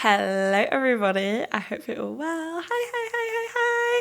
Hello everybody, I hope you're all well. Hi.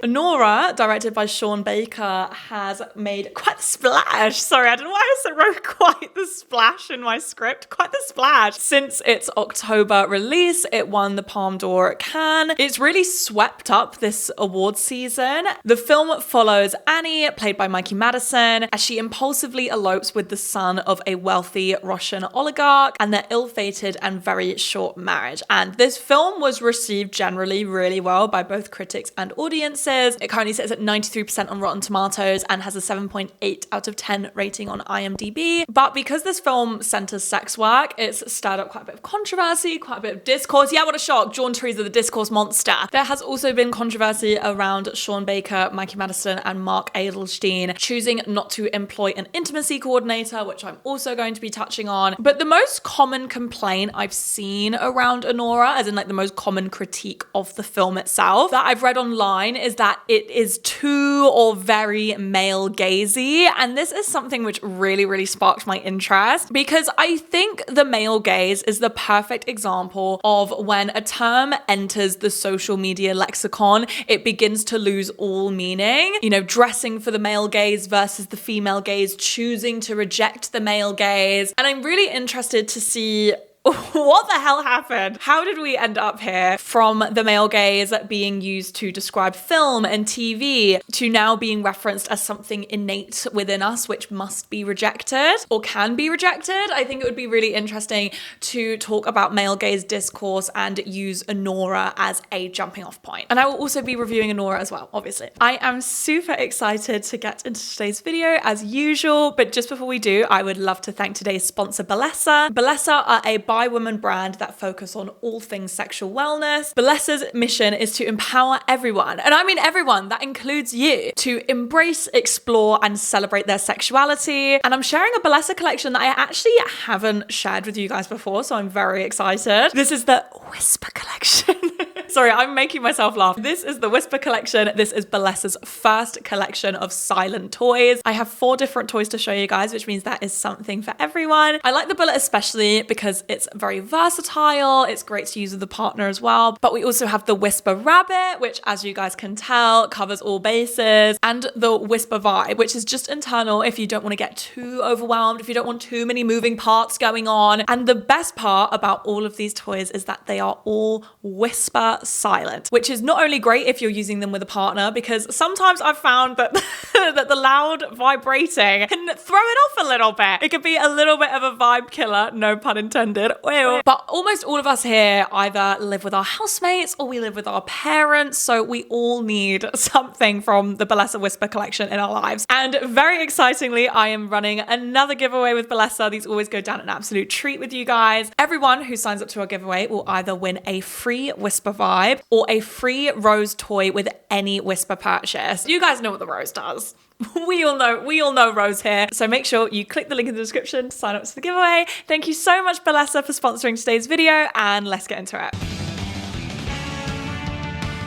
Anora, directed by Sean Baker, has made quite the splash. Sorry, I don't know why I wrote quite the splash in my script. Quite the splash. Since its October release, it won the Palme d'Or at Cannes. It's really swept up this award season. The film follows Annie, played by Mikey-Madison, as she impulsively elopes with the son of a wealthy Russian oligarch and their ill-fated and very short marriage. And this film was received generally really well by both critics and audiences. It currently sits at 93% on Rotten Tomatoes and has a 7.8 out of 10 rating on IMDb. But because this film centers sex work, it's stirred up quite a bit of controversy, quite a bit of discourse. Yeah, what a shock. John Theresa, the discourse monster. There has also been controversy around Sean Baker, Mikey-Madison, and Mark Adelstein choosing not to employ an intimacy coordinator, which I'm also going to be touching on. But the most common complaint I've seen around Anora, as in like the most common critique of the film itself, that I've read online is that it is too or very male gazy. And this is something which really sparked my interest, because I think the male gaze is the perfect example of when a term enters the social media lexicon, it begins to lose all meaning. You know, dressing for the male gaze versus the female gaze, choosing to reject the male gaze. And I'm really interested to see what the hell happened? How did we end up here from the male gaze being used to describe film and TV to now being referenced as something innate within us which must be rejected or can be rejected? I think it would be really interesting to talk about male gaze discourse and use Anora as a jumping off point. And I will also be reviewing Anora as well, obviously. I am super excited to get into today's video as usual, but just before we do, I would love to thank today's sponsor, Bellesa. Bellesa are a bi-woman brand that focus on all things sexual wellness. Bellesa's mission is to empower everyone, and I mean everyone, that includes you, to embrace, explore, and celebrate their sexuality. And I'm sharing a Bellesa collection that I actually haven't shared with you guys before, so I'm very excited. This is the Whisper collection. Sorry, I'm making myself laugh. This is the Whisper collection. This is Bellesa's first collection of silent toys. I have 4 different toys to show you guys, which means that is something for everyone. I like the bullet especially because it's very versatile. It's great to use with a partner as well. But we also have the Whisper Rabbit, which, as you guys can tell, covers all bases, and the Whisper Vibe, which is just internal if you don't want to get too overwhelmed, if you don't want too many moving parts going on. And the best part about all of these toys is that they are all whisper silent, which is not only great if you're using them with a partner, because sometimes I've found that that the loud vibrating can throw it off a little bit. It could be a little bit of a vibe killer, no pun intended. But almost all of us here either live with our housemates or we live with our parents, so we all need something from the Bellesa Whisper collection in our lives. And very excitingly, I am running another giveaway with Bellesa. These always go down an absolute treat with you guys. Everyone who signs up to our giveaway will either win a free Whisper Vibe or a free rose toy with any Whisper purchase. You guys know what the rose does. We all know Rose here. So make sure you click the link in the description to sign up to the giveaway. Thank you so much, Bellesa, for sponsoring today's video, and let's get into it.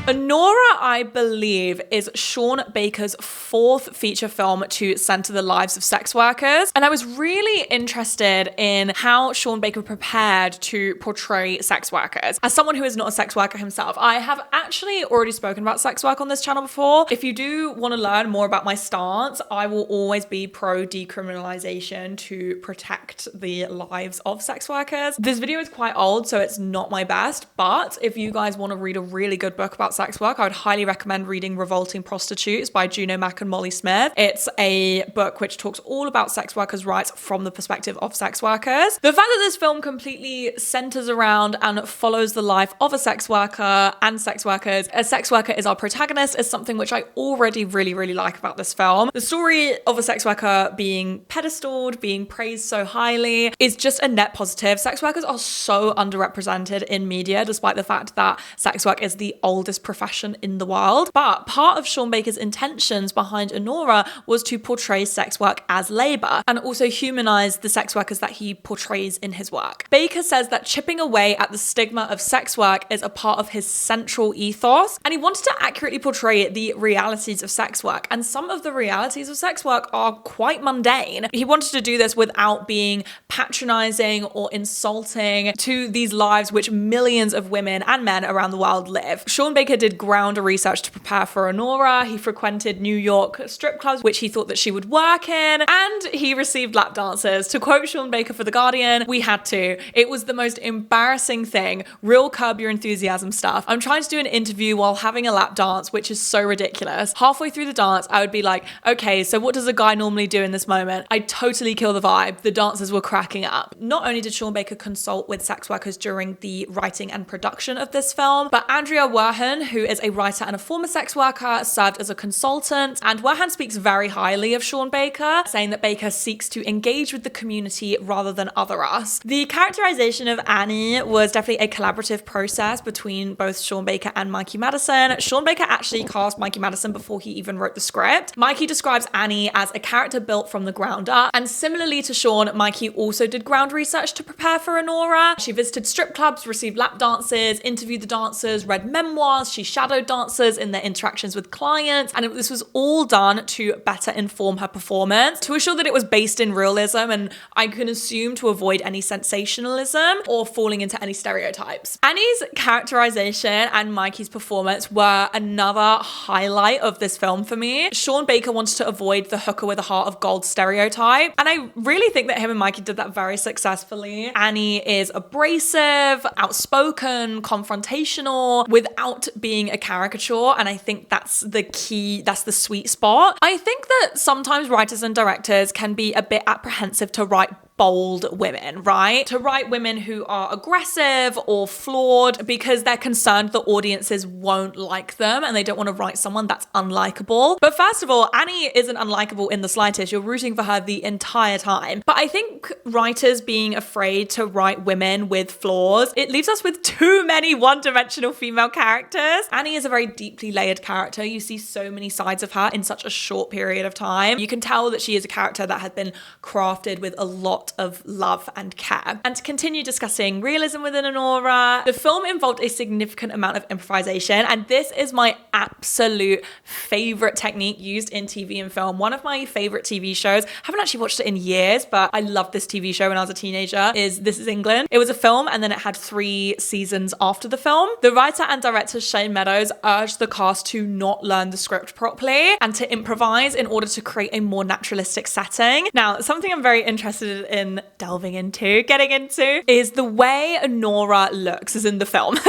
Anora, I believe, is Sean Baker's 4th feature film to center the lives of sex workers. And I was really interested in how Sean Baker prepared to portray sex workers. As someone who is not a sex worker himself, I have actually already spoken about sex work on this channel before. If you do want to learn more about my stance, I will always be pro decriminalization to protect the lives of sex workers. This video is quite old, so it's not my best, but if you guys want to read a really good book about sex work, I would highly recommend reading Revolting Prostitutes by Juno Mack and Molly Smith. It's a book which talks all about sex workers' rights from the perspective of sex workers. The fact that this film completely centers around and follows the life of a sex worker and sex workers, a sex worker is our protagonist, is something which I already really like about this film. The story of a sex worker being pedestaled, being praised so highly, is just a net positive. Sex workers are so underrepresented in media, despite the fact that sex work is the oldest profession in the world. But part of Sean Baker's intentions behind Anora was to portray sex work as labor and also humanize the sex workers that he portrays in his work. Baker says that chipping away at the stigma of sex work is a part of his central ethos, and he wanted to accurately portray the realities of sex work. And some of the realities of sex work are quite mundane. He wanted to do this without being patronizing or insulting to these lives which millions of women and men around the world live. Sean Baker did ground research to prepare for Anora. He frequented New York strip clubs, which he thought that she would work in, and he received lap dances. To quote Sean Baker for The Guardian, "We had to. It was the most embarrassing thing. Real Curb Your Enthusiasm stuff. I'm trying to do an interview while having a lap dance, which is so ridiculous. Halfway through the dance, I would be like, okay, so what does a guy normally do in this moment? I'd totally kill the vibe. The dancers were cracking up." Not only did Sean Baker consult with sex workers during the writing and production of this film, but Andrea Werhan, who is a writer and a former sex worker, served as a consultant. And Werhan speaks very highly of Sean Baker, saying that Baker seeks to engage with the community rather than other us. The characterization of Annie was definitely a collaborative process between both Sean Baker and Mikey-Madison. Sean Baker actually cast Mikey-Madison before he even wrote the script. Mikey describes Annie as a character built from the ground up, and similarly to Sean, Mikey also did ground research to prepare for Anora. She visited strip clubs, received lap dances, interviewed the dancers, read memoirs, she shadowed dancers in their interactions with clients, and this was all done to better inform her performance, to assure that it was based in realism, and I can assume to avoid any sensationalism or falling into any stereotypes. Annie's characterization and Mikey's performance were another highlight of this film for me. Sean Baker wanted to avoid the hooker with a heart of gold stereotype, and I really think that him and Mikey did that very successfully. Annie is abrasive, outspoken, confrontational, without being a caricature, and I think that's the key, that's the sweet spot. I think that sometimes writers and directors can be a bit apprehensive to write bold women, right? To write women who are aggressive or flawed because they're concerned the audiences won't like them and they don't want to write someone that's unlikable. But first of all, Annie isn't unlikable in the slightest. You're rooting for her the entire time. But I think writers being afraid to write women with flaws, it leaves us with too many one-dimensional female characters. Annie is a very deeply layered character. You see so many sides of her in such a short period of time. You can tell that she is a character that has been crafted with a lot of love and care. And to continue discussing realism within Anora, the film involved a significant amount of improvisation, and this is my absolute favorite technique used in TV and film. One of my favorite TV shows, I haven't actually watched it in years, but I loved this TV show when I was a teenager, is This Is England. It was a film and then it had 3 seasons after the film. The writer and director Shane Meadows urged the cast to not learn the script properly and to improvise in order to create a more naturalistic setting. Now, something I'm very interested in getting into is the way Anora looks as in the film.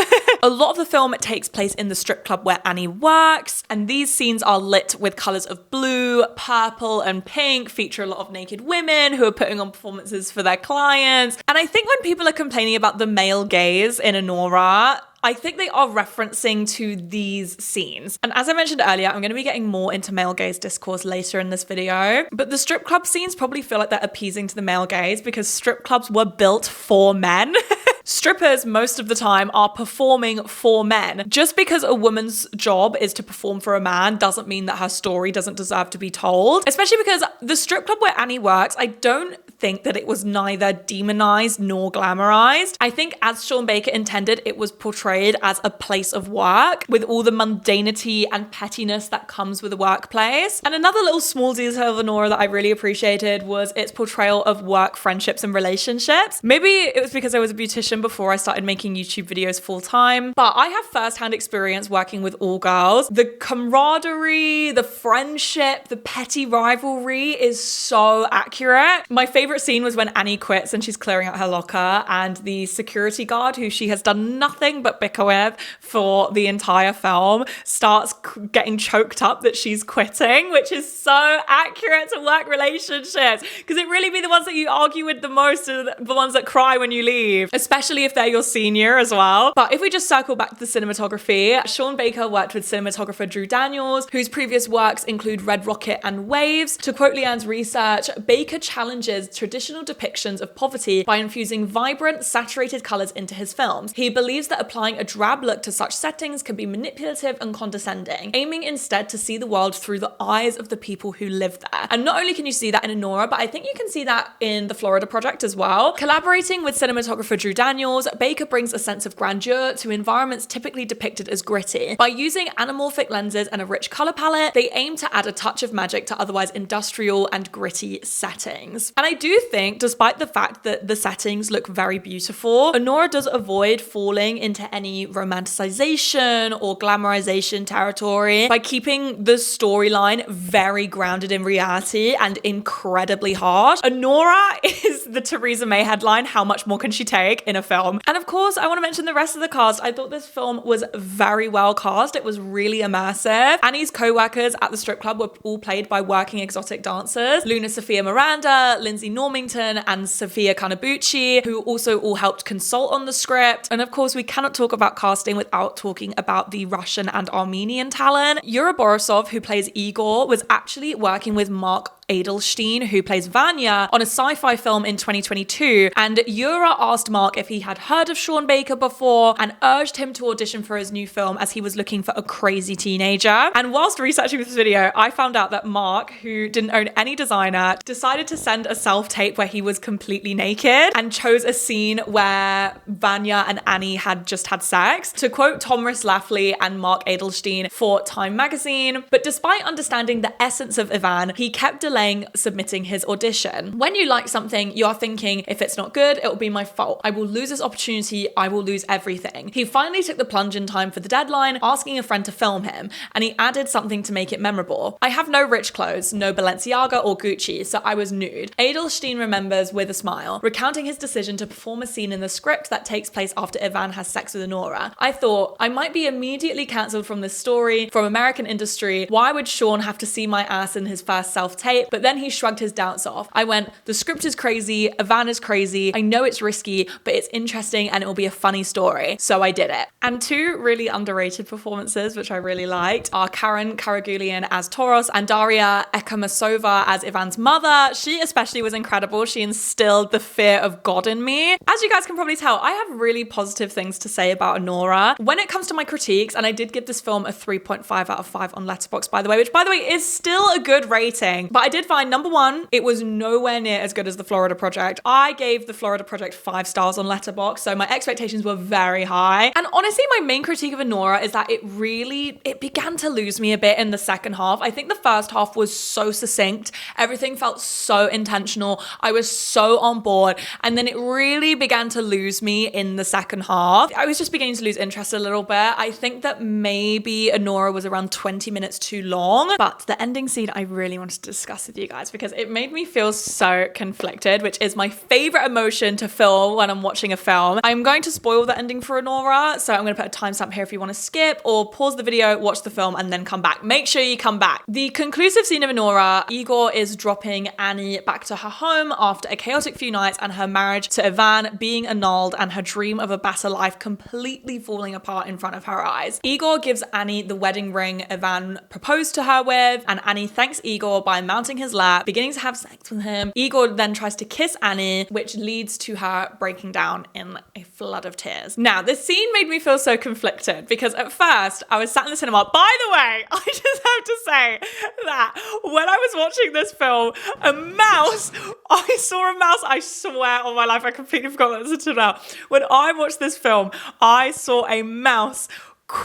A lot of the film takes place in the strip club where Annie works, and these scenes are lit with colors of blue, purple, and pink, feature a lot of naked women who are putting on performances for their clients. And I think when people are complaining about the male gaze in Anora, I think they are referencing to these scenes. And as I mentioned earlier, I'm going to be getting more into male gaze discourse later in this video. But the strip club scenes probably feel like they're appeasing to the male gaze because strip clubs were built for men. Strippers, most of the time, are performing for men. Just because a woman's job is to perform for a man doesn't mean that her story doesn't deserve to be told. Especially because the strip club where Annie works, I don't think that it was neither demonized nor glamorized. I think as Sean Baker intended, it was portrayed as a place of work with all the mundanity and pettiness that comes with a workplace. And another little small detail of Anora that I really appreciated was its portrayal of work, friendships, and relationships. Maybe it was because I was a beautician before I started making YouTube videos full time, but I have firsthand experience working with all girls. The camaraderie, the friendship, the petty rivalry is so accurate. My favorite scene was when Annie quits and she's clearing out her locker and the security guard, who she has done nothing but bicker with for the entire film, starts getting choked up that she's quitting, which is so accurate to work relationships, because it really be the ones that you argue with the most are the ones that cry when you leave, especially if they're your senior as well. But if we just circle back to the cinematography, Sean Baker worked with cinematographer Drew Daniels, whose previous works include Red Rocket and Waves. To quote Leanne's research, Baker challenges traditional depictions of poverty by infusing vibrant, saturated colours into his films. He believes that applying a drab look to such settings can be manipulative and condescending, aiming instead to see the world through the eyes of the people who live there. And not only can you see that in Anora, but I think you can see that in the Florida Project as well. Collaborating with cinematographer Drew Daniels, Baker brings a sense of grandeur to environments typically depicted as gritty. By using anamorphic lenses and a rich colour palette, they aim to add a touch of magic to otherwise industrial and gritty settings. And I do think, despite the fact that the settings look very beautiful, Anora does avoid falling into any romanticization or glamorization territory by keeping the storyline very grounded in reality and incredibly harsh. Anora is the Theresa May headline, how much more can she take in a film? And of course, I want to mention the rest of the cast. I thought this film was very well cast. It was really immersive. Annie's co-workers at the strip club were all played by working exotic dancers. Luna Sophia Miranda, Lindsay Normington, and Sophia Kanabuchi, who also all helped consult on the script. And of course, we cannot talk about casting without talking about the Russian and Armenian talent. Yura Borisov, who plays Igor, was actually working with Mark Adelstein, who plays Vanya, on a sci-fi film in 2022, and Yura asked Mark if he had heard of Sean Baker before and urged him to audition for his new film as he was looking for a crazy teenager. And whilst researching this video, I found out that Mark, who didn't own any designer, decided to send a self-tape where he was completely naked and chose a scene where Vanya and Annie had just had sex, to quote Thomas Laffley and Mark Adelstein for Time magazine. But despite understanding the essence of Ivan, he kept delaying submitting his audition. When you like something, you are thinking, if it's not good, it will be my fault. I will lose this opportunity. I will lose everything. He finally took the plunge in time for the deadline, asking a friend to film him, and he added something to make it memorable. I have no rich clothes, no Balenciaga or Gucci, so I was nude. Adelstein remembers with a smile, recounting his decision to perform a scene in the script that takes place after Ivan has sex with Anora. I thought, I might be immediately cancelled from this story, from American industry. Why would Sean have to see my ass in his first self-tape? But then he shrugged his doubts off. I went, the script is crazy, Ivan is crazy, I know it's risky, but it's interesting and it will be a funny story. So I did it. And two really underrated performances, which I really liked, are Karen Karagulian as Toros and Daria Ekamasova as Ivan's mother. She especially was incredible. She instilled the fear of God in me. As you guys can probably tell, I have really positive things to say about Anora. When it comes to my critiques, and I did give this film a 3.5 out of 5 on Letterboxd, by the way, which by the way is still a good rating, but I did find, number one, it was nowhere near as good as the Florida Project. I gave the Florida Project 5 stars on Letterboxd, so my expectations were very high. And honestly, my main critique of Anora is that it began to lose me a bit in the second half. I think the first half was so succinct. Everything felt so intentional. I was so on board. And then it really began to lose me in the second half. I was just beginning to lose interest a little bit. I think that maybe Anora was around 20 minutes too long, but the ending scene I really wanted to discuss with you guys because it made me feel so conflicted, which is my favorite emotion to feel when I'm watching a film. I'm going to spoil the ending for Anora, so I'm going to put a timestamp here if you want to skip or pause the video, watch the film, and then come back. Make sure you come back. The conclusive scene of Anora, Igor is dropping Annie back to her home after a chaotic few nights and her marriage to Ivan being annulled and her dream of a better life completely falling apart in front of her eyes. Igor gives Annie the wedding ring Ivan proposed to her with, and Annie thanks Igor by mounting his lap, beginning to have sex with him. Igor then tries to kiss Annie, which leads to her breaking down in a flood of tears. Now, this scene made me feel so conflicted because at first I was sat in the cinema. By the way, I just have to say that when I was watching this film, I saw a mouse, I swear on my life, I completely forgot that until now. When I watched this film, I saw a mouse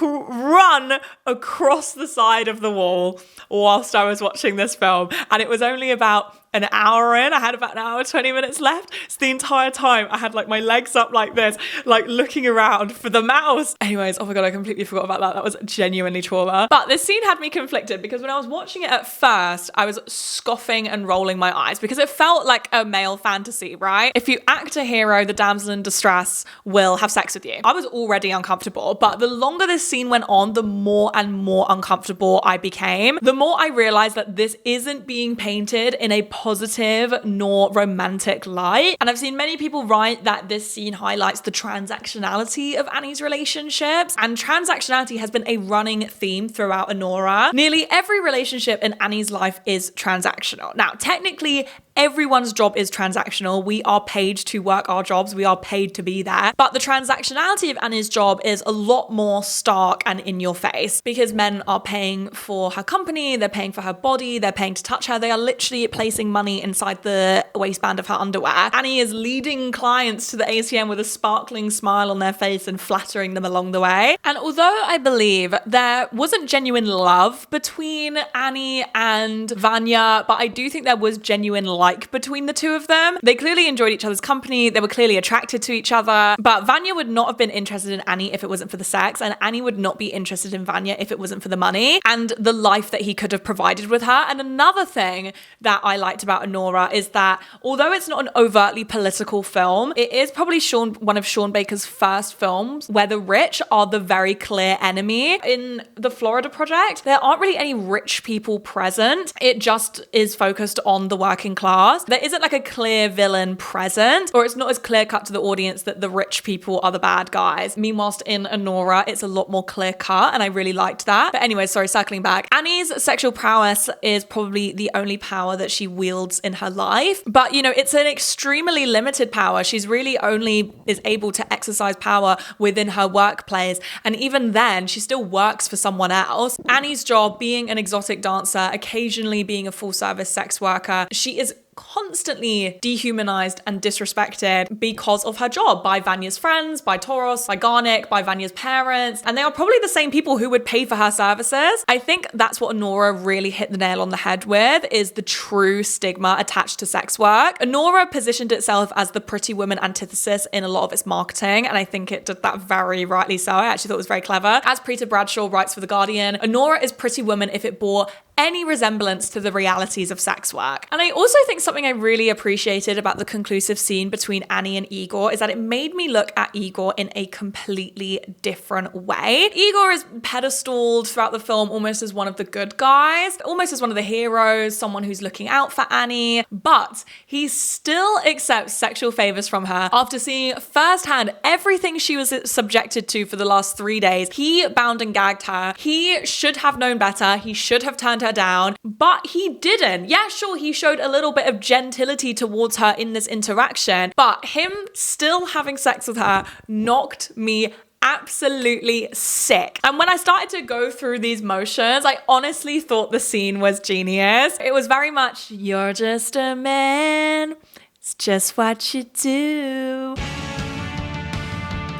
run across the side of the wall whilst I was watching this film, and it was only about an hour in. I had about an hour, 20 minutes left. So the entire time I had like my legs up like this, like looking around for the mouse. Anyways, oh my God, I completely forgot about that. That was genuinely trauma. But this scene had me conflicted because when I was watching it at first, I was scoffing and rolling my eyes because it felt like a male fantasy, right? If you act a hero, the damsel in distress will have sex with you. I was already uncomfortable, but the longer this scene went on, the more and more uncomfortable I became. The more I realized that this isn't being painted in a positive nor romantic light. And I've seen many people write that this scene highlights the transactionality of Annie's relationships, and transactionality has been a running theme throughout Anora. Nearly every relationship in Annie's life is transactional. Now, technically, Everyone's job is transactional. We are paid to work our jobs. We are paid to be there. But the transactionality of Annie's job is a lot more stark and in your face because men are paying for her company, they're paying for her body, they're paying to touch her. They are literally placing money inside the waistband of her underwear. Annie is leading clients to the ATM with a sparkling smile on their face and flattering them along the way. And although I believe there wasn't genuine love between Annie and Vanya, but I do think there was genuine like between the two of them. They clearly enjoyed each other's company. They were clearly attracted to each other. But Vanya would not have been interested in Annie if it wasn't for the sex, and Annie would not be interested in Vanya if it wasn't for the money and the life that he could have provided with her. And another thing that I liked about Anora is that although it's not an overtly political film, it is probably one of Sean Baker's first films where the rich are the very clear enemy. In the Florida Project, there aren't really any rich people present. It just is focused on the working class. There isn't like a clear villain present, or it's not as clear cut to the audience that the rich people are the bad guys. Meanwhile, in Anora, it's a lot more clear cut, and I really liked that. But anyway, sorry, circling back. Annie's sexual prowess is probably the only power that she wields in her life. But, you know, it's an extremely limited power. She's really only is able to exercise power within her workplace. And even then, she still works for someone else. Annie's job, being an exotic dancer, occasionally being a full-service sex worker, she is constantly dehumanized and disrespected because of her job by Vanya's friends, by Toros, by Garnick, by Vanya's parents, and they are probably the same people who would pay for her services. I think that's what Anora really hit the nail on the head with, is the true stigma attached to sex work. Anora positioned itself as the pretty woman antithesis in a lot of its marketing, and I think it did that very rightly so. I actually thought it was very clever. As Preeta Bradshaw writes for The Guardian, Anora is Pretty Woman if it bore any resemblance to the realities of sex work. And I also think something I really appreciated about the conclusive scene between Annie and Igor is that it made me look at Igor in a completely different way. Igor is pedestaled throughout the film almost as one of the good guys, almost as one of the heroes, someone who's looking out for Annie, but he still accepts sexual favors from her after seeing firsthand everything she was subjected to for the last 3 days. He bound and gagged her. He should have known better. He should have turned her down, but he didn't. Yeah, sure, he showed a little bit of gentility towards her in this interaction, but him still having sex with her knocked me absolutely sick. And when I started to go through these motions, I honestly thought the scene was genius. It was very much, you're just a man, it's just what you do.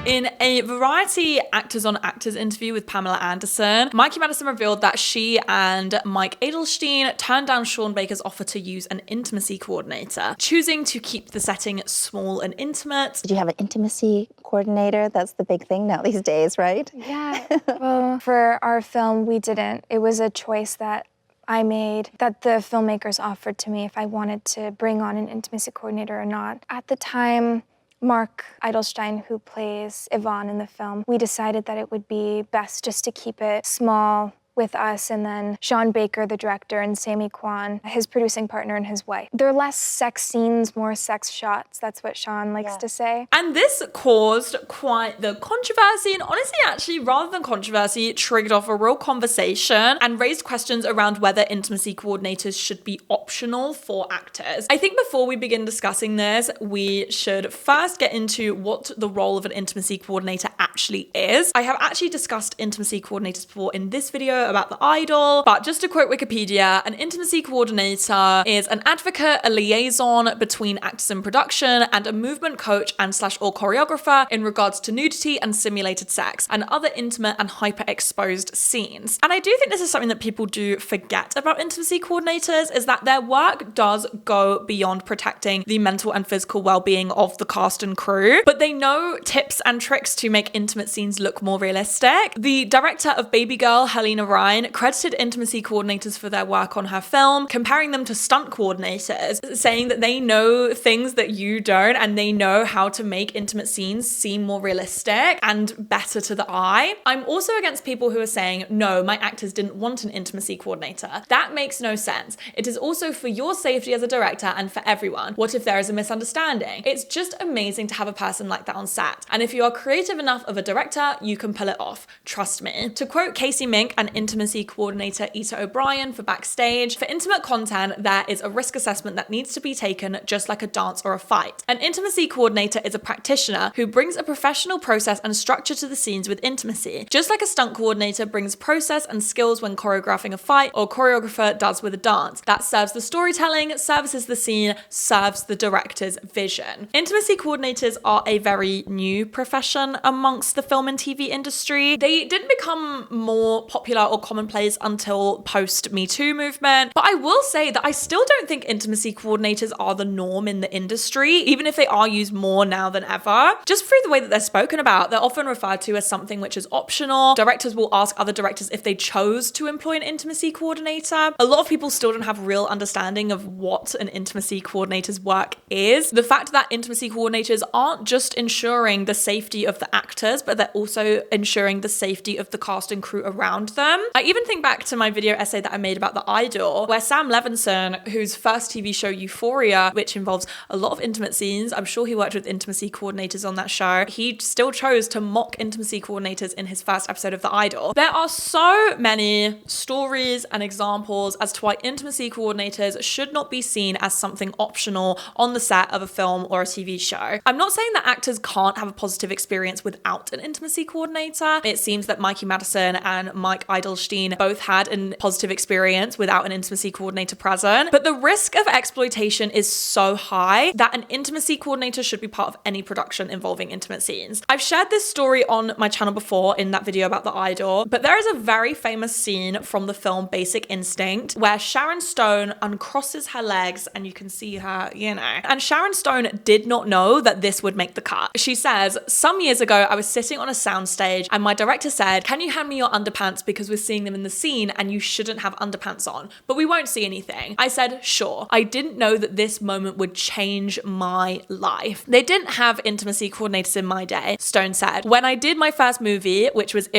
In a Variety Actors on Actors interview with Pamela Anderson, Mikey-Madison revealed that she and Mike Adelstein turned down Sean Baker's offer to use an intimacy coordinator, choosing to keep the setting small and intimate. Did you have an intimacy coordinator? That's the big thing now these days, right? Yeah, well, for our film, we didn't. It was a choice that I made, that the filmmakers offered to me if I wanted to bring on an intimacy coordinator or not. At the time, Mark Eidelstein, who plays Yvonne in the film, we decided that it would be best just to keep it small with us, and then Sean Baker, the director, and Sammy Kwan, his producing partner, and his wife. There are less sex scenes, more sex shots. That's what Sean likes to say. And this caused quite the controversy, and honestly, actually, rather than controversy, it triggered off a real conversation and raised questions around whether intimacy coordinators should be optional for actors. I think before we begin discussing this, we should first get into what the role of an intimacy coordinator actually is. I have actually discussed intimacy coordinators before in this video about The Idol, but just to quote Wikipedia, an intimacy coordinator is an advocate, a liaison between actors and production, and a movement coach and/or choreographer in regards to nudity and simulated sex and other intimate and hyper-exposed scenes. And I do think this is something that people do forget about intimacy coordinators, is that their work does go beyond protecting the mental and physical well-being of the cast and crew, but they know tips and tricks to make intimate scenes look more realistic. The director of Baby Girl, Helena Ryan, credited intimacy coordinators for their work on her film, comparing them to stunt coordinators, saying that they know things that you don't, and they know how to make intimate scenes seem more realistic and better to the eye. I'm also against people who are saying, no, my actors didn't want an intimacy coordinator. That makes no sense. It is also for your safety as a director and for everyone. What if there is a misunderstanding? It's just amazing to have a person like that on set. And if you are creative enough of a director, you can pull it off. Trust me. To quote Casey Mink, an intimacy coordinator Ita O'Brien for backstage. For intimate content, there is a risk assessment that needs to be taken just like a dance or a fight. An intimacy coordinator is a practitioner who brings a professional process and structure to the scenes with intimacy, just like a stunt coordinator brings process and skills when choreographing a fight or choreographer does with a dance. That serves the storytelling, services the scene, serves the director's vision. Intimacy coordinators are a very new profession amongst the film and TV industry. They didn't become more popular or commonplace until post Me Too movement, but I will say that I still don't think intimacy coordinators are the norm in the industry, even if they are used more now than ever. Just through the way that they're spoken about, they're often referred to as something which is optional. Directors will ask other directors if they chose to employ an intimacy coordinator. A lot of people still don't have real understanding of what an intimacy coordinator's work is. The fact that intimacy coordinators aren't just ensuring the safety of the actors, but they're also ensuring the safety of the cast and crew around them. I even think back to my video essay that I made about The Idol, where Sam Levinson, whose first TV show Euphoria, which involves a lot of intimate scenes, I'm sure he worked with intimacy coordinators on that show, he still chose to mock intimacy coordinators in his first episode of The Idol. There are so many stories and examples as to why intimacy coordinators should not be seen as something optional on the set of a film or a TV show. I'm not saying that actors can't have a positive experience without an intimacy coordinator. It seems that Mikey Madison and Mike Eidelstein both had a positive experience without an intimacy coordinator present, but the risk of exploitation is so high that an intimacy coordinator should be part of any production involving intimate scenes. I've shared this story on my channel before in that video about The Idol, but there is a very famous scene from the film Basic Instinct where Sharon Stone uncrosses her legs and you can see her, and Sharon Stone did not know that this would make the cut. She says, "Some years ago, I was sitting on a soundstage and my director said, 'Can you hand me your underpants because we're seeing them in the scene and you shouldn't have underpants on, but we won't see anything.' I said, 'Sure.' I didn't know that this moment would change my life." They didn't have intimacy coordinators in my day, Stone said. "When I did my first movie, which was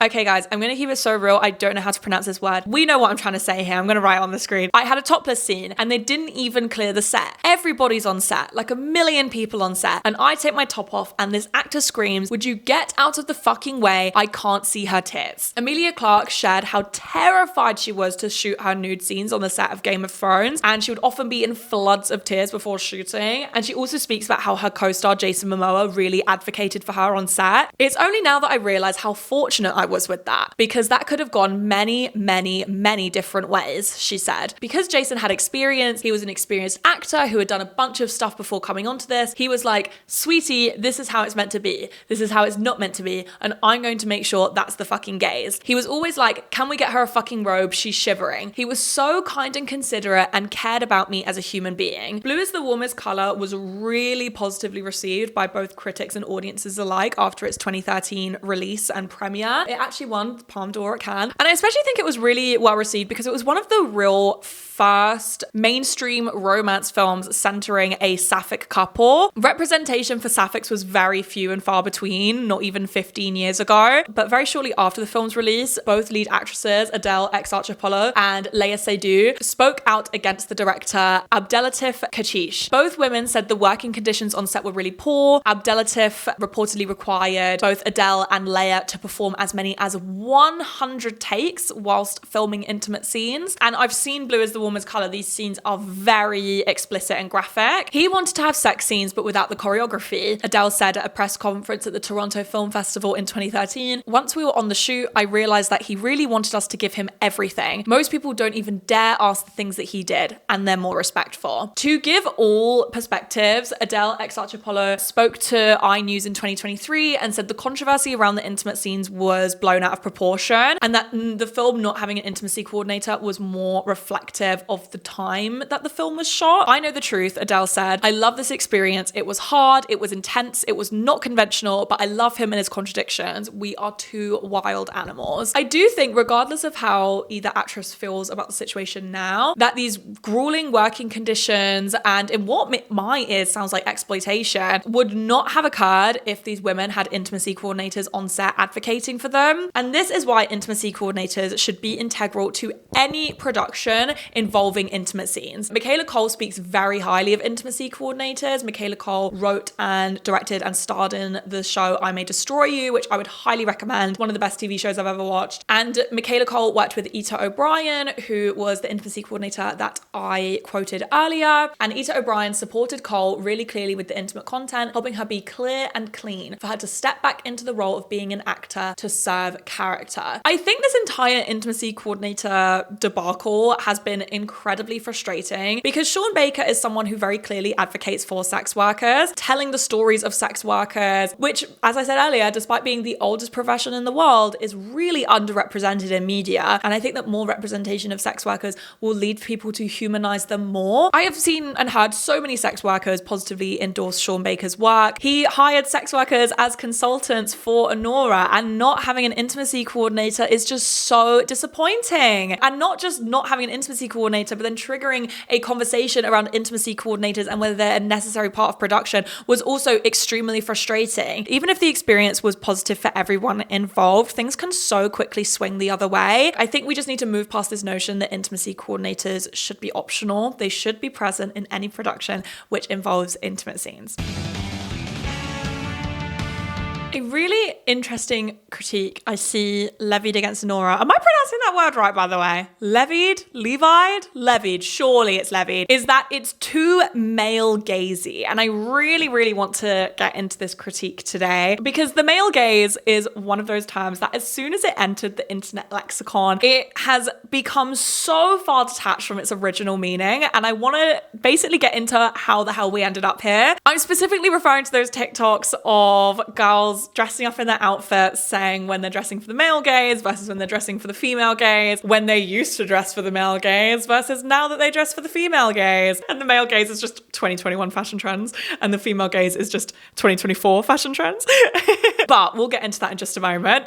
Okay guys, I'm gonna keep it so real. I don't know how to pronounce this word. We know what I'm trying to say here. I'm gonna write it on the screen. I had a topless scene and they didn't even clear the set. Everybody's on set, like 1,000,000 people on set. And I take my top off and this actor screams, 'Would you get out of the fucking way? I can't see her tits.'" Emilia Clarke shared how terrified she was to shoot her nude scenes on the set of Game of Thrones, and she would often be in floods of tears before shooting. And she also speaks about how her co-star Jason Momoa really advocated for her on set. It's only now that I realize how fortunate I was with that, because that could have gone many, many, many different ways, she said. Because Jason had experience, he was an experienced actor who had done a bunch of stuff before coming onto this. He was like, "Sweetie, this is how it's meant to be. This is how it's not meant to be. And I'm going to make sure that's the fucking gaze." He was always like, "Can we get her a fucking robe? She's shivering." He was so kind and considerate and cared about me as a human being. Blue is the Warmest Color was really positively received by both critics and audiences alike after its 2013 release and premiere. It actually won the Palme d'Or at Cannes. And I especially think it was really well received because it was one of the real first mainstream romance films centering a sapphic couple. Representation for sapphics was very few and far between, not even 15 years ago. But very shortly after the film's release, both lead actresses, Adele Exarchopoulos and Léa Seydoux, spoke out against the director Abdelatif Kechiche. Both women said the working conditions on set were really poor. Abdelatif reportedly required both Adele and Léa to perform as many as 100 takes whilst filming intimate scenes. And I've seen Blue is the Warmest Color. These scenes are very explicit and graphic. He wanted to have sex scenes, but without the choreography. Adele said at a press conference at the Toronto Film Festival in 2013, "Once we were on the shoot, I realized that he really wanted us to give him everything. Most people don't even dare ask the things that he did, and they're more respectful." To give all perspectives, Adele Exarchopoulos spoke to iNews in 2023 and said the controversy around the intimate scenes was blown out of proportion, and that the film not having an intimacy coordinator was more reflective of the time that the film was shot. "I know the truth," Adele said. "I love this experience. It was hard, it was intense, it was not conventional, but I love him and his contradictions. We are two wild animals." I do think, regardless of how either actress feels about the situation now, that these grueling working conditions and in what my ears sounds like exploitation would not have occurred preferred if these women had intimacy coordinators on set advocating for them. And this is why intimacy coordinators should be integral to any production involving intimate scenes. Michaela Coel speaks very highly of intimacy coordinators. Michaela Coel wrote and directed and starred in the show I May Destroy You, which I would highly recommend. One of the best TV shows I've ever watched. And Michaela Coel worked with Ita O'Brien, who was the intimacy coordinator that I quoted earlier. And Ita O'Brien supported Coel really clearly with the intimate content, helping her be clear and clean for her to step back into the role of being an actor to serve character. I think this entire intimacy coordinator debacle has been incredibly frustrating because Sean Baker is someone who very clearly advocates for sex workers, telling the stories of sex workers, which, as I said earlier, despite being the oldest profession in the world, is really underrepresented in media. And I think that more representation of sex workers will lead people to humanize them more. I have seen and heard so many sex workers positively endorse Sean Baker's work. He hired sex workers as consultants for Anora, and not having an intimacy coordinator is just so disappointing. And not just not having an intimacy coordinator, but then triggering a conversation around intimacy coordinators and whether they're a necessary part of production was also extremely frustrating. Even if the experience was positive for everyone involved, things can so quickly swing the other way. I think we just need to move past this notion that intimacy coordinators should be optional. They should be present in any production which involves intimate scenes. A really interesting critique I see levied against Anora. Am I pronouncing that word right, by the way? Levied? Levied? Levied. Surely it's levied. Is that it's too male gazy. And I really, really want to get into this critique today because the male gaze is one of those terms that as soon as it entered the internet lexicon, it has become so far detached from its original meaning. And I want to basically get into how the hell we ended up here. I'm specifically referring to those TikToks of girls dressing up in their outfits, saying when they're dressing for the male gaze versus when they're dressing for the female gaze, when they used to dress for the male gaze versus now that they dress for the female gaze. And the male gaze is just 2021 fashion trends and the female gaze is just 2024 fashion trends. But we'll get into that in just a moment.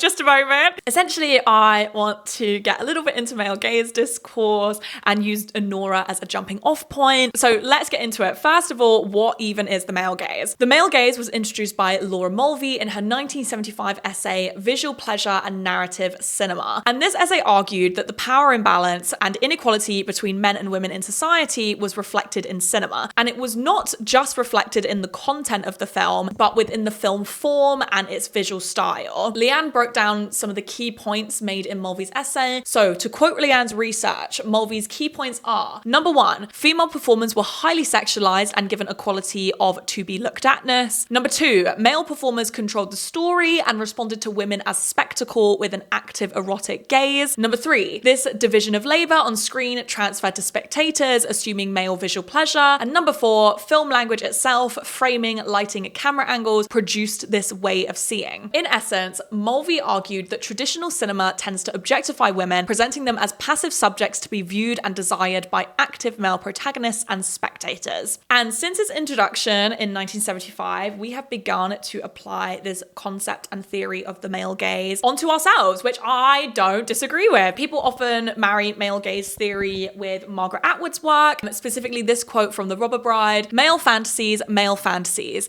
Essentially, I want to get a little bit into male gaze discourse and use Anora as a jumping off point. So let's get into it. First of all, what even is the male gaze? The male gaze was introduced by Laura Mulvey in her 1975 essay, Visual Pleasure and Narrative Cinema. And this essay argued that the power imbalance and inequality between men and women in society was reflected in cinema. And it was not just reflected in the content of the film, but within the film form and its visual style. Leanne broke down some of the key points made in Mulvey's essay. So to quote Leanne's research, Mulvey's key points are: number one, female performers were highly sexualized and given a quality of to be looked atness. Number two, male performers controlled the story and responded to women as spectacle with an active erotic gaze. Number three, this division of labor on screen transferred to spectators, assuming male visual pleasure. And number four, film language itself, framing, lighting, camera angles produced this way of seeing. In essence, Mulvey argued that traditional cinema tends to objectify women, presenting them as passive subjects to be viewed and desired by active male protagonists and spectators. And since its introduction in 1975, we have begun to apply this concept and theory of the male gaze onto ourselves, which I don't disagree with. People often marry male gaze theory with Margaret Atwood's work, specifically this quote from The Robber Bride: male fantasies.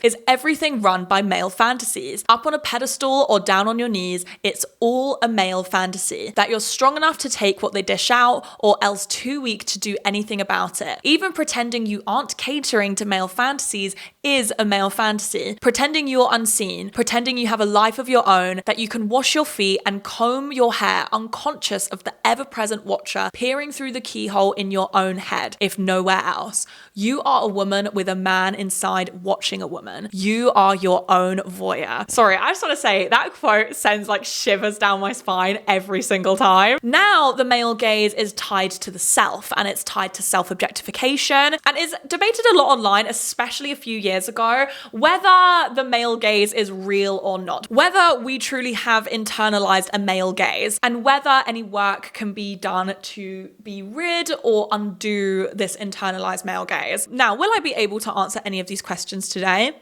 Is everything run by male fantasies? Up on a pedestal or down on your knees, it's all a male fantasy. That you're strong enough to take what they dish out or else too weak to do anything about it. Even pretending you aren't catering to male fantasies is a male fantasy. Pretending you're unseen, pretending you have a life of your own, that you can wash your feet and comb your hair unconscious of the ever-present watcher peering through the keyhole in your own head, if nowhere else. You are a woman with a man inside watching a woman. You are your own voyeur. Sorry, I just want to say that quote sends like shivers down my spine every single time. Now the male gaze is tied to the self and it's tied to self-objectification and is debated a lot online, especially a few years ago, whether the male gaze is real or not, whether we truly have internalized a male gaze and whether any work can be done to be rid or undo this internalized male gaze. Now, will I be able to answer any of these questions today?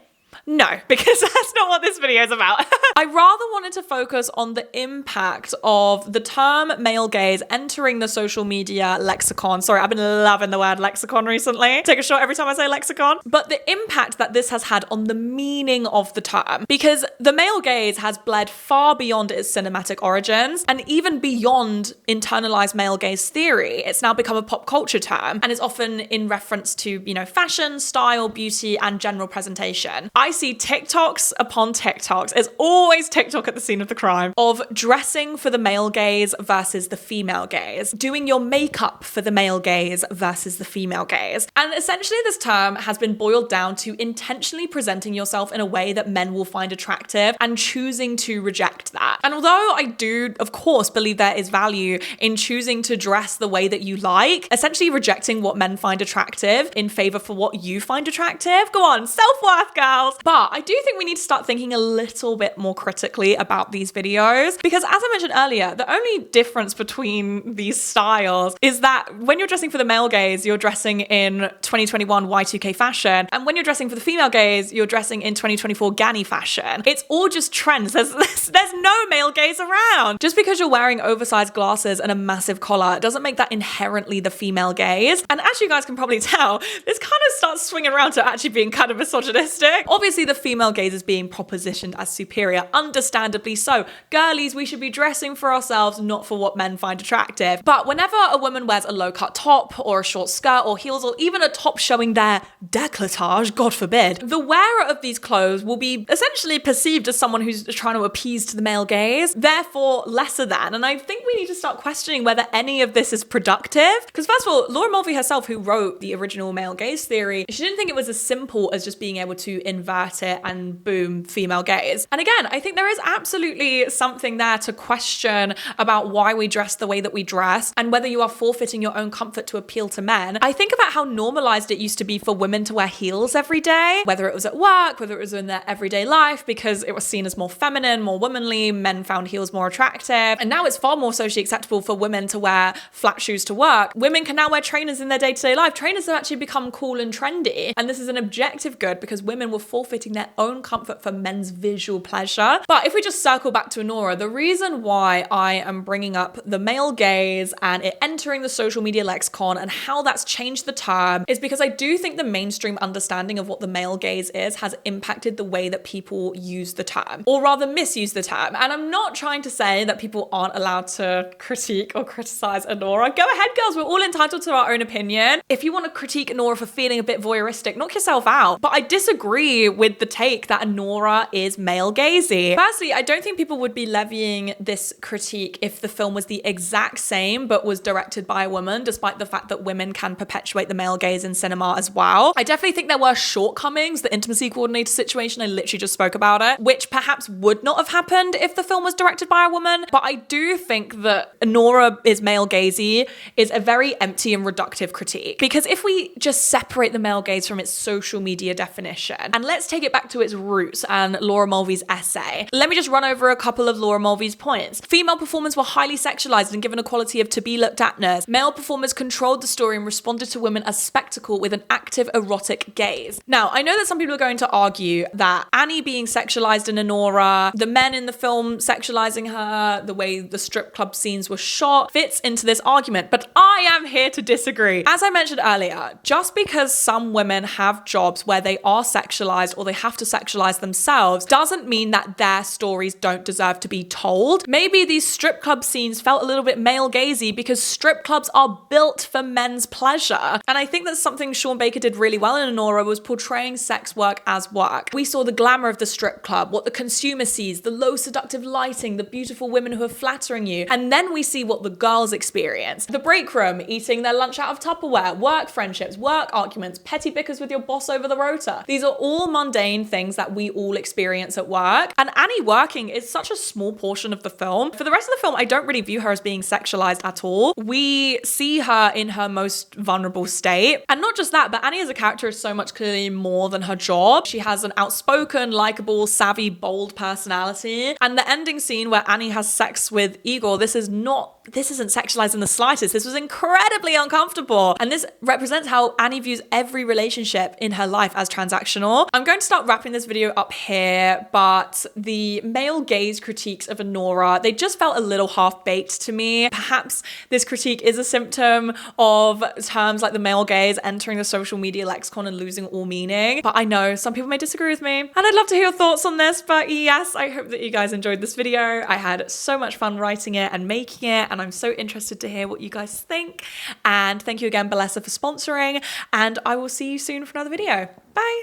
No, because that's not what this video is about. I rather wanted to focus on the impact of the term male gaze entering the social media lexicon. Sorry, I've been loving the word lexicon recently. Take a shot every time I say lexicon. But the impact that this has had on the meaning of the term, because the male gaze has bled far beyond its cinematic origins and even beyond internalized male gaze theory. It's now become a pop culture term and is often in reference to, fashion, style, beauty, and general presentation. I see TikToks upon TikToks. It's always TikTok at the scene of the crime of dressing for the male gaze versus the female gaze, doing your makeup for the male gaze versus the female gaze. And essentially this term has been boiled down to intentionally presenting yourself in a way that men will find attractive and choosing to reject that. And although I do, of course, believe there is value in choosing to dress the way that you like, essentially rejecting what men find attractive in favor for what you find attractive. Go on, self-worth, girls. But I do think we need to start thinking a little bit more critically about these videos, because as I mentioned earlier, the only difference between these styles is that when you're dressing for the male gaze, you're dressing in 2021 Y2K fashion, and when you're dressing for the female gaze, you're dressing in 2024 Ganni fashion. It's all just trends. There's no male gaze around. Just because you're wearing oversized glasses and a massive collar doesn't make that inherently the female gaze. And as you guys can probably tell, this kind of starts swinging around to actually being kind of misogynistic. Obviously, the female gaze is being propositioned as superior, understandably so. Girlies, we should be dressing for ourselves, not for what men find attractive. But whenever a woman wears a low-cut top or a short skirt or heels or even a top showing their décolletage, God forbid, the wearer of these clothes will be essentially perceived as someone who's trying to appease to the male gaze, therefore lesser than. And I think we need to start questioning whether any of this is productive. Because first of all, Laura Mulvey herself, who wrote the original male gaze theory, she didn't think it was as simple as just being able to invert it and boom, female gaze. And again, I think there is absolutely something there to question about why we dress the way that we dress and whether you are forfeiting your own comfort to appeal to men. I think about how normalized it used to be for women to wear heels every day, whether it was at work, whether it was in their everyday life, because it was seen as more feminine, more womanly, men found heels more attractive. And now it's far more socially acceptable for women to wear flat shoes to work. Women can now wear trainers in their day-to-day life. Trainers have actually become cool and trendy. And this is an objective good because women were forfeiting their own comfort for men's visual pleasure. But if we just circle back to Anora, the reason why I am bringing up the male gaze and it entering the social media lexicon and how that's changed the term is because I do think the mainstream understanding of what the male gaze is has impacted the way that people use the term, or rather misuse the term. And I'm not trying to say that people aren't allowed to critique or criticize Anora. Go ahead, girls, we're all entitled to our own opinion. If you want to critique Anora for feeling a bit voyeuristic, knock yourself out. But I disagree with the take that Anora is male gazy. Firstly, I don't think people would be levying this critique if the film was the exact same but was directed by a woman, despite the fact that women can perpetuate the male gaze in cinema as well. I definitely think there were shortcomings. The intimacy coordinator situation, I literally just spoke about it, which perhaps would not have happened if the film was directed by a woman. But I do think that Anora is male gazy is a very empty and reductive critique. Because if we just separate the male gaze from its social media definition, and let's take it back to its roots and Laura Mulvey's essay, let me just run over a couple of Laura Mulvey's points. Female performers were highly sexualized and given a quality of to be looked at-ness. Male performers controlled the story and responded to women as spectacle with an active erotic gaze. Now, I know that some people are going to argue that Annie being sexualized in Anora, the men in the film sexualizing her, the way the strip club scenes were shot, fits into this argument, but I am here to disagree. As I mentioned earlier, just because some women have jobs where they are sexualized or they have to sexualize themselves doesn't mean that their stories don't deserve to be told. Maybe these strip club scenes felt a little bit male gazy because strip clubs are built for men's pleasure. And I think that's something Sean Baker did really well in Anora, was portraying sex work as work. We saw the glamour of the strip club, what the consumer sees, the low seductive lighting, the beautiful women who are flattering you. And then we see what the girls experience. The break room, eating their lunch out of Tupperware, work friendships, work arguments, petty bickers with your boss over the rota. These are all mundane things that we all experience at work. And Annie working is such a small portion of the film. For the rest of the film, I don't really view her as being sexualized at all. We see her in her most vulnerable state. And not just that, but Annie as a character is so much clearly more than her job. She has an outspoken, likable, savvy, bold personality. And the ending scene where Annie has sex with Igor, this is not this isn't sexualized in the slightest. This was incredibly uncomfortable. And this represents how Annie views every relationship in her life as transactional. I'm going to start wrapping this video up here, but the male gaze critiques of Anora, they just felt a little half-baked to me. Perhaps this critique is a symptom of terms like the male gaze entering the social media lexicon and losing all meaning. But I know some people may disagree with me, and I'd love to hear your thoughts on this. But yes, I hope that you guys enjoyed this video. I had so much fun writing it and making it, and I'm so interested to hear what you guys think. And thank you again, Balesa, for sponsoring, and I will see you soon for another video. Bye.